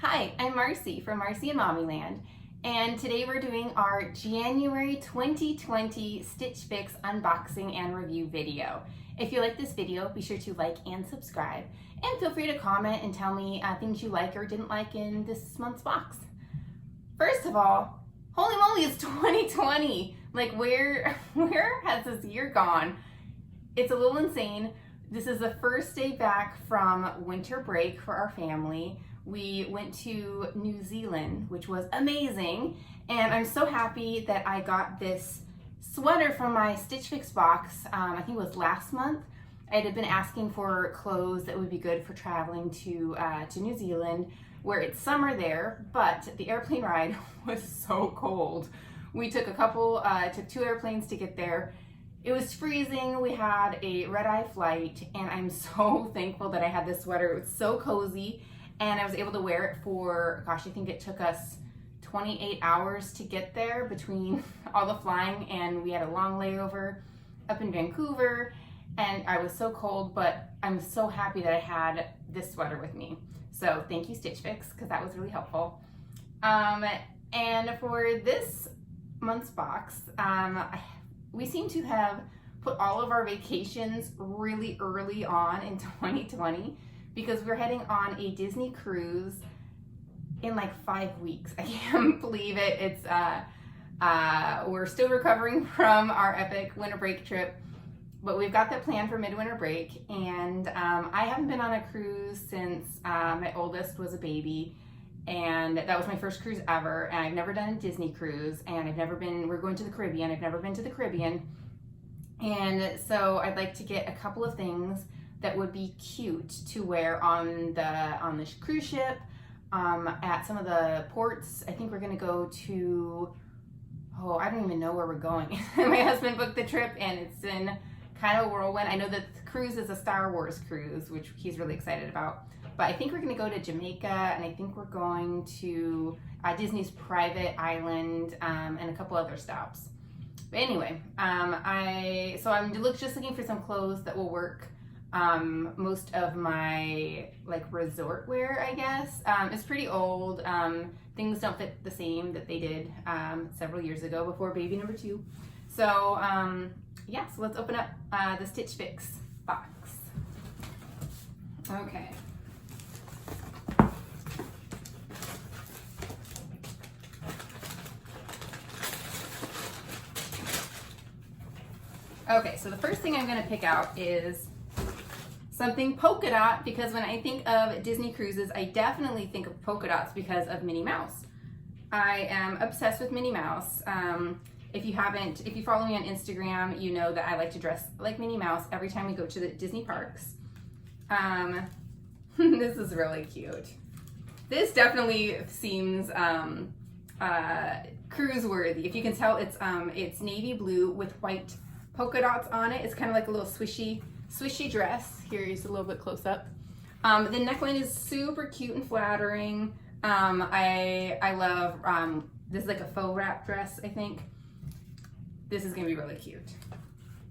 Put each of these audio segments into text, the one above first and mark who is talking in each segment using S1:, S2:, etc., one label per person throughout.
S1: Hi, I'm Marcie from Marcie and Mommyland, and today we're doing our January 2020 Stitch Fix unboxing and review video. If you like this video, be sure to like and subscribe, and feel free to comment and tell me things you like or didn't like in this month's box. First of all, holy moly, it's 2020! Like, where has this year gone? It's a little insane. This is the first day back from winter break for our family. We went to New Zealand, which was amazing, and I'm so happy that I got this sweater from my Stitch Fix box. I think it was last month. I had been asking for clothes that would be good for traveling to New Zealand, where it's summer there, but the airplane ride was so cold. We took took 2 airplanes to get there. It was freezing. We had a red-eye flight, and I'm so thankful that I had this sweater. It was so cozy. And I was able to wear it for, gosh, I think it took us 28 hours to get there between all the flying, and we had a long layover up in Vancouver, and I was so cold, but I'm so happy that I had this sweater with me. So thank you, Stitch Fix, because that was really helpful. And for this month's box, we seem to have put all of our vacations really early on in 2020. Because we're heading on a Disney cruise in like 5 weeks. I can't believe it. It's we're still recovering from our epic winter break trip, but we've got that planned for midwinter break. And I haven't been on a cruise since my oldest was a baby, and that was my first cruise ever. And I've never done a Disney cruise, and we're going to the Caribbean. I've never been to the Caribbean, and so I'd like to get a couple of things that would be cute to wear on the cruise ship, at some of the ports. I think we're gonna go to, I don't even know where we're going. My husband booked the trip, and it's been kind of a whirlwind. I know that the cruise is a Star Wars cruise, which he's really excited about. But I think we're gonna go to Jamaica, and I think we're going to Disney's private island, and a couple other stops. But anyway, so I'm just looking for some clothes that will work. Most of my resort wear, I guess, is pretty old. Things don't fit the same that they did several years ago before baby number 2. So yeah, so let's open up the Stitch Fix box. Okay. Okay, so the first thing I'm going to pick out is something polka dot, because when I think of Disney cruises, I definitely think of polka dots because of Minnie Mouse. I am obsessed with Minnie Mouse. If you follow me on Instagram, you know that I like to dress like Minnie Mouse every time we go to the Disney parks. This is really cute. This definitely seems cruise worthy. If you can tell, it's navy blue with white polka dots on it. It's kind of like a little swishy dress. Here's a little bit close up. The neckline is super cute and flattering. I love, this is like a faux wrap dress, I think. This is gonna be really cute.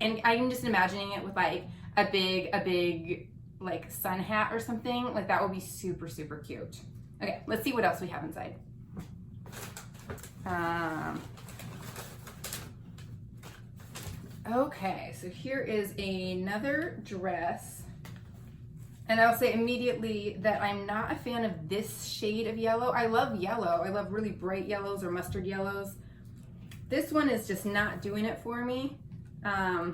S1: And I'm just imagining it with like a big like sun hat or something. Like that would be super, super cute. Okay, let's see what else we have inside. Okay, so here is another dress, and I'll say immediately that I'm not a fan of this shade of yellow. I love yellow. I love really bright yellows or mustard yellows. This one is just not doing it for me. I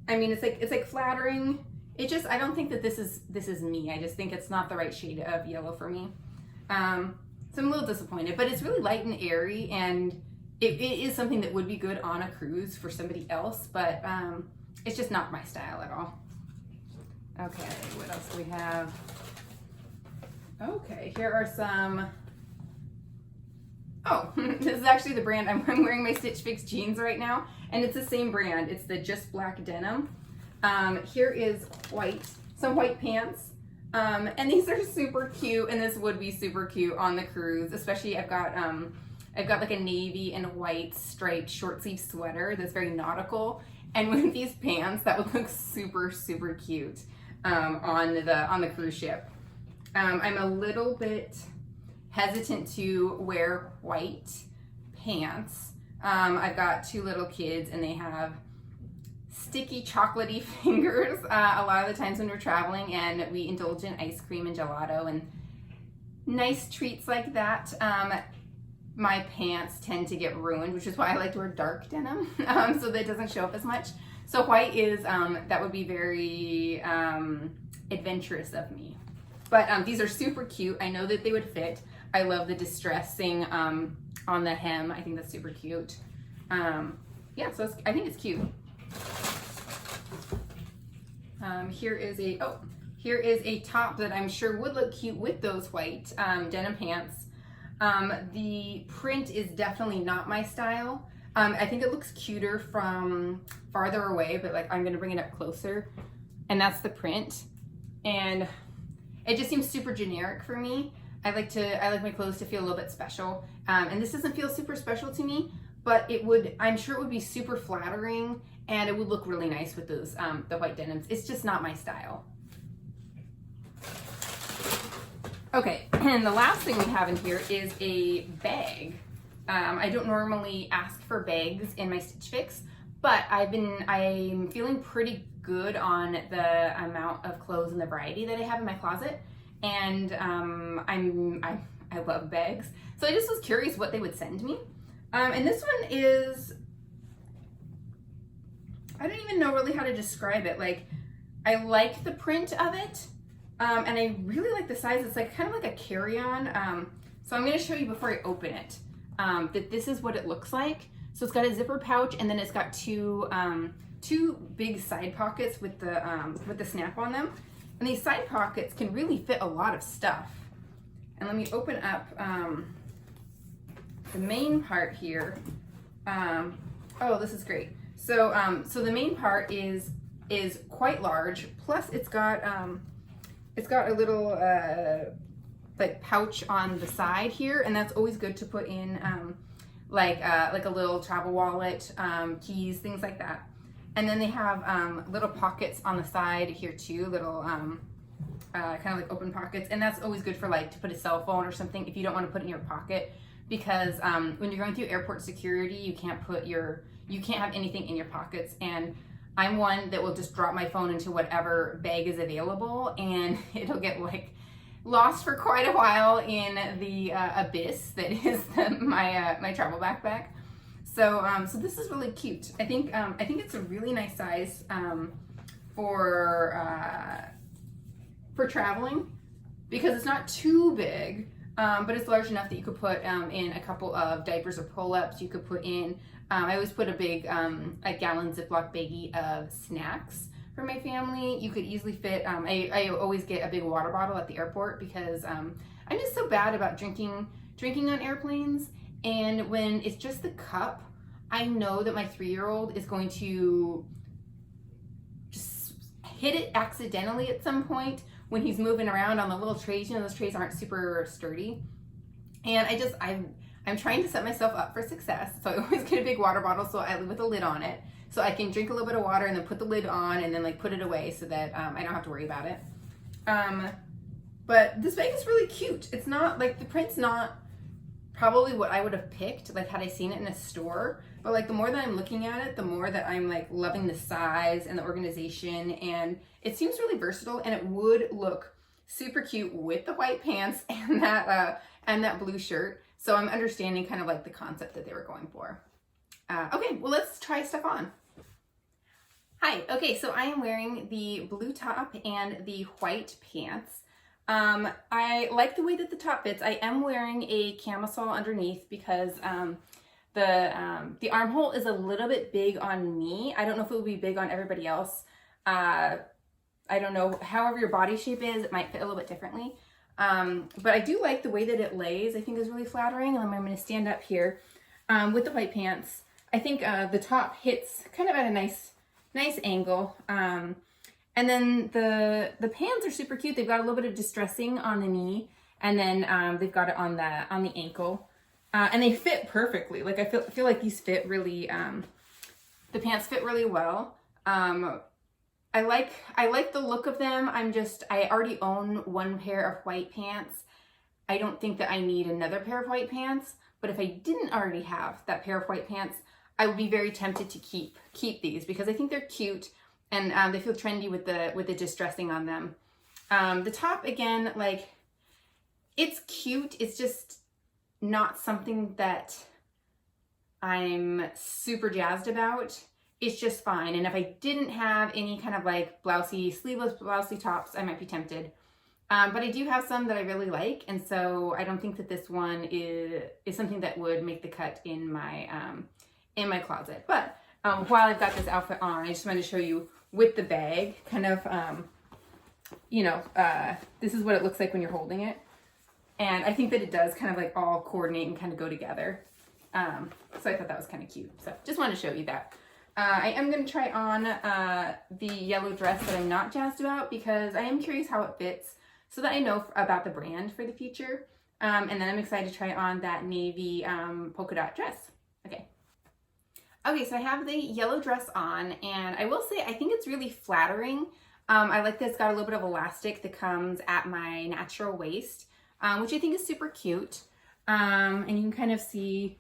S1: mean, it's like flattering. I don't think that this is me. I just think it's not the right shade of yellow for me. So I'm a little disappointed, but it's really light and airy, and it is something that would be good on a cruise for somebody else, but it's just not my style at all. Okay, what else do we have? Okay, here are some, this is actually the brand. I'm wearing my Stitch Fix jeans right now, and it's the same brand. It's the Just Black Denim. Here is some white pants. And these are super cute, and this would be super cute on the cruise, especially I've got like a navy and white striped short sleeve sweater that's very nautical, and with these pants that would look super, super cute on the cruise ship. I'm a little bit hesitant to wear white pants. I've got 2 little kids and they have sticky chocolatey fingers a lot of the times when we're traveling, and we indulge in ice cream and gelato and nice treats like that. My pants tend to get ruined, which is why I like to wear dark denim so that it doesn't show up as much. So white is, that would be very adventurous of me. But these are super cute. I know that they would fit. I love the distressing on the hem. I think that's super cute. Yeah, so I think it's cute. Here is a top that I'm sure would look cute with those white denim pants. The print is definitely not my style. I think it looks cuter from farther away, but like I'm gonna bring it up closer, and that's the print. And it just seems super generic for me. I like my clothes to feel a little bit special. And this doesn't feel super special to me, but I'm sure it would be super flattering and it would look really nice with those, the white denims. It's just not my style. Okay, and the last thing we have in here is a bag. I don't normally ask for bags in my Stitch Fix, but I'm feeling pretty good on the amount of clothes and the variety that I have in my closet, and I love bags, so I just was curious what they would send me. And this one is, I don't even know really how to describe it. Like, I like the print of it, and I really like the size. It's like kind of like a carry-on. So I'm going to show you before I open it that this is what it looks like. So it's got a zipper pouch, and then it's got two big side pockets with the snap on them. And these side pockets can really fit a lot of stuff. And let me open up the main part here. Oh, this is great. So so the main part is quite large. Plus it's got a little like pouch on the side here, and that's always good to put in like a little travel wallet, keys, things like that. And then they have little pockets on the side here too, little kind of like open pockets, and that's always good for like to put a cell phone or something if you don't want to put it in your pocket, because when you're going through airport security, you can't have anything in your pockets. And I'm one that will just drop my phone into whatever bag is available, and it'll get like lost for quite a while in the abyss that is my travel backpack. So so this is really cute. I think it's a really nice size for traveling, because it's not too big, but it's large enough that you could put in a couple of diapers or pull-ups. You could put in, I always put a big a gallon Ziploc baggie of snacks for my family. You could easily fit, I always get a big water bottle at the airport, because I'm just so bad about drinking on airplanes. And when it's just the cup, I know that my 3-year-old is going to just hit it accidentally at some point when he's moving around on the little trays. You know, those trays aren't super sturdy. And I'm trying to set myself up for success. So I always get a big water bottle with a lid on it, so I can drink a little bit of water and then put the lid on and then like put it away so that I don't have to worry about it. But this bag is really cute. It's not like, the print's not probably what I would have picked, like had I seen it in a store, but like the more that I'm looking at it, the more that I'm like loving the size and the organization, and it seems really versatile, and it would look super cute with the white pants and that blue shirt. So I'm understanding kind of like the concept that they were going for. Okay, well, let's try stuff on. Hi, okay, so I am wearing the blue top and the white pants. I like the way that the top fits. I am wearing a camisole underneath because the armhole is a little bit big on me. I don't know if it would be big on everybody else. I don't know, however your body shape is, it might fit a little bit differently. But I do like the way that it lays. I think is really flattering. And I'm going to stand up here with the white pants. I think the top hits kind of at a nice angle. And then the pants are super cute. They've got a little bit of distressing on the knee, and then they've got it on the ankle, and they fit perfectly. Like I feel like these fit really. The pants fit really well. I like the look of them. I already own one pair of white pants. I don't think that I need another pair of white pants, but if I didn't already have that pair of white pants, I would be very tempted to keep these because I think they're cute and they feel trendy with the distressing on them. The top, again, like, it's cute. It's just not something that I'm super jazzed about. It's just fine. And if I didn't have any kind of like blousey, sleeveless blousey tops, I might be tempted. But I do have some that I really like. And so I don't think that this one is something that would make the cut in my closet. But while I've got this outfit on, I just wanted to show you with the bag, kind of, this is what it looks like when you're holding it. And I think that it does kind of like all coordinate and kind of go together. So I thought that was kind of cute. So just wanted to show you that. I am going to try on the yellow dress that I'm not jazzed about because I am curious how it fits so that I know about the brand for the future. And then I'm excited to try on that navy polka dot dress. Okay. Okay, so I have the yellow dress on, and I will say I think it's really flattering. I like that it's got a little bit of elastic that comes at my natural waist, which I think is super cute. And you can kind of see,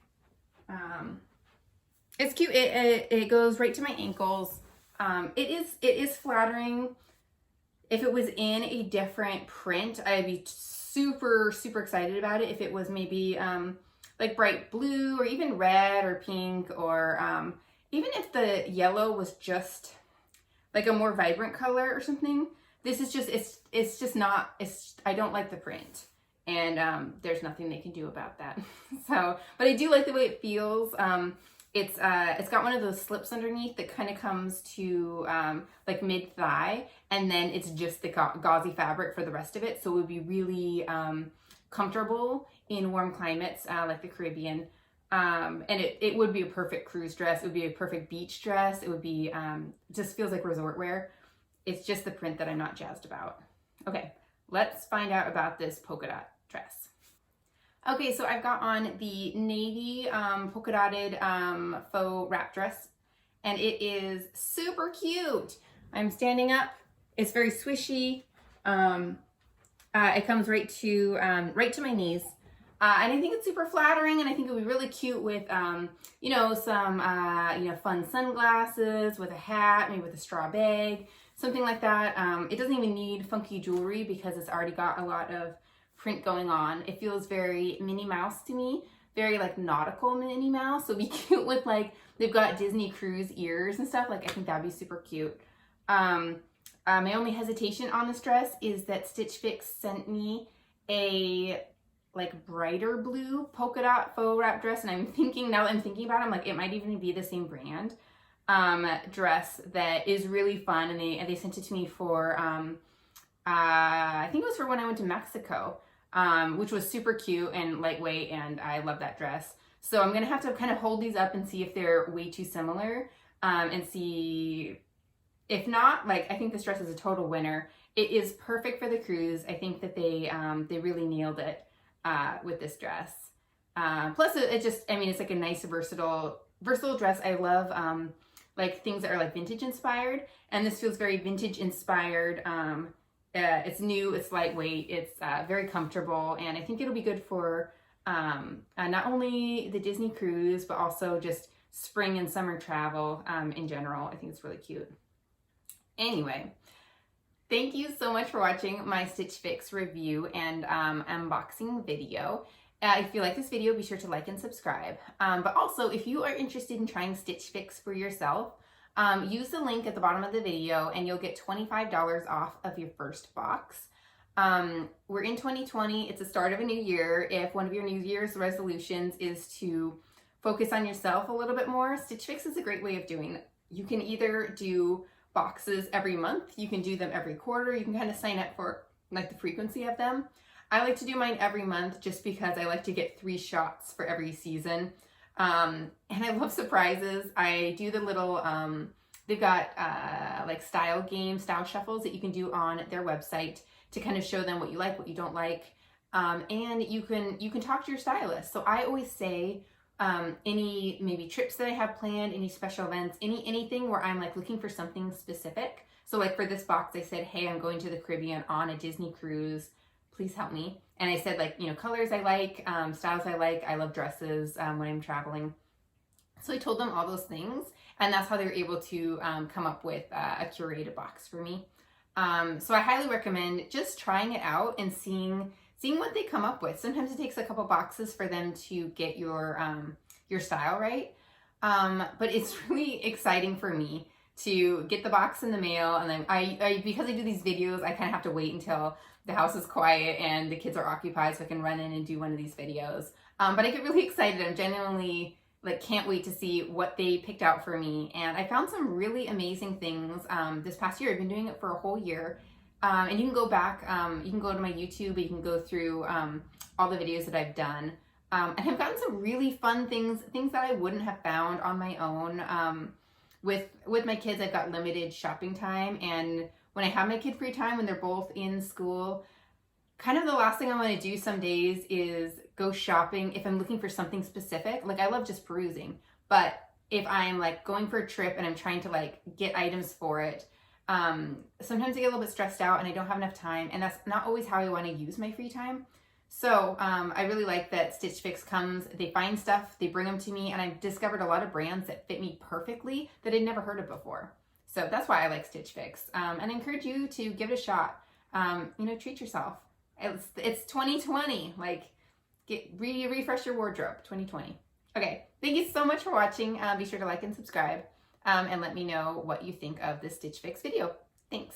S1: it's cute. It goes right to my ankles. It is flattering. If it was in a different print, I'd be super, super excited about it. If it was maybe like bright blue or even red or pink, or even if the yellow was just like a more vibrant color or something. This is just, it's just not, I don't like the print. And there's nothing they can do about that. So, but I do like the way it feels. It's got one of those slips underneath that kind of comes to like mid-thigh, and then it's just the gauzy fabric for the rest of it. So it would be really comfortable in warm climates like the Caribbean. And it would be a perfect cruise dress. It would be a perfect beach dress. It would be, just feels like resort wear. It's just the print that I'm not jazzed about. Okay, let's find out about this polka dot dress. Okay, so I've got on the navy polka dotted faux wrap dress, and it is super cute. I'm standing up. It's very swishy. It comes right to my knees. And I think it's super flattering, and I think it would be really cute with, some, fun sunglasses, with a hat, maybe with a straw bag, something like that. It doesn't even need funky jewelry because it's already got a lot of print going on. It feels very Minnie Mouse to me, very like nautical Minnie Mouse. So it'd be cute with like, they've got Disney cruise ears and stuff. Like, I think that'd be super cute. My only hesitation on this dress is that Stitch Fix sent me a like brighter blue polka dot faux wrap dress, and I'm thinking, now that I'm thinking about it, I'm like, it might even be the same brand dress that is really fun, and they sent it to me for I think it was for when I went to Mexico, which was super cute and lightweight, and I love that dress. So I'm gonna have to kind of hold these up and see if they're way too similar, and see if not. Like, I think this dress is a total winner. It is perfect for the cruise. I think that they really nailed it with this dress. Plus it just, I mean, it's like a nice versatile dress. I love like things that are like vintage inspired, and this feels very vintage inspired. It's new, it's lightweight, it's very comfortable, and I think it'll be good for not only the Disney cruise, but also just spring and summer travel in general. I think it's really cute. Anyway, thank you so much for watching my Stitch Fix review and unboxing video. If you like this video, be sure to like and subscribe. But also, if you are interested in trying Stitch Fix for yourself, use the link at the bottom of the video and you'll get $25 off of your first box. We're in 2020. It's the start of a new year. If one of your New Year's resolutions is to focus on yourself a little bit more, Stitch Fix is a great way of doing it. You can either do boxes every month, you can do them every quarter, you can kind of sign up for like the frequency of them. I like to do mine every month just because I like to get 3 shots for every season. And I love surprises. I do the little, they've got like style shuffles that you can do on their website to kind of show them what you like, what you don't like. And you can talk to your stylist. So I always say, any maybe trips that I have planned, any special events, anything where I'm like looking for something specific So like for this box, I said, hey, I'm going to the Caribbean on a Disney cruise. Please help me. And I said like, you know, colors I like, styles I like. I love dresses when I'm traveling. So I told them all those things, and that's how they were able to come up with a curated box for me. So I highly recommend just trying it out and seeing what they come up with. Sometimes it takes a couple boxes for them to get your style right. But it's really exciting for me to get the box in the mail, and then I because I do these videos, I kind of have to wait until the house is quiet and the kids are occupied so I can run in and do one of these videos. But I get really excited. I'm genuinely like can't wait to see what they picked out for me, and I found some really amazing things this past year. I've been doing it for a whole year, and you can go back, you can go to my YouTube, you can go through all the videos that I've done, and I've gotten some really fun things that I wouldn't have found on my own. With my kids, I've got limited shopping time, and when I have my kid free time, when they're both in school, kind of the last thing I want to do some days is go shopping if I'm looking for something specific. Like I love just perusing, but if I'm like going for a trip and I'm trying to like get items for it, sometimes I get a little bit stressed out and I don't have enough time, and that's not always how I want to use my free time. So I really like that Stitch Fix comes, they find stuff, they bring them to me, and I've discovered a lot of brands that fit me perfectly that I'd never heard of before. So that's why I like Stitch Fix, and I encourage you to give it a shot. You know, treat yourself. It's 2020, like refresh your wardrobe. 2020. Okay, thank you so much for watching. Be sure to like and subscribe, and let me know what you think of this Stitch Fix video. Thanks.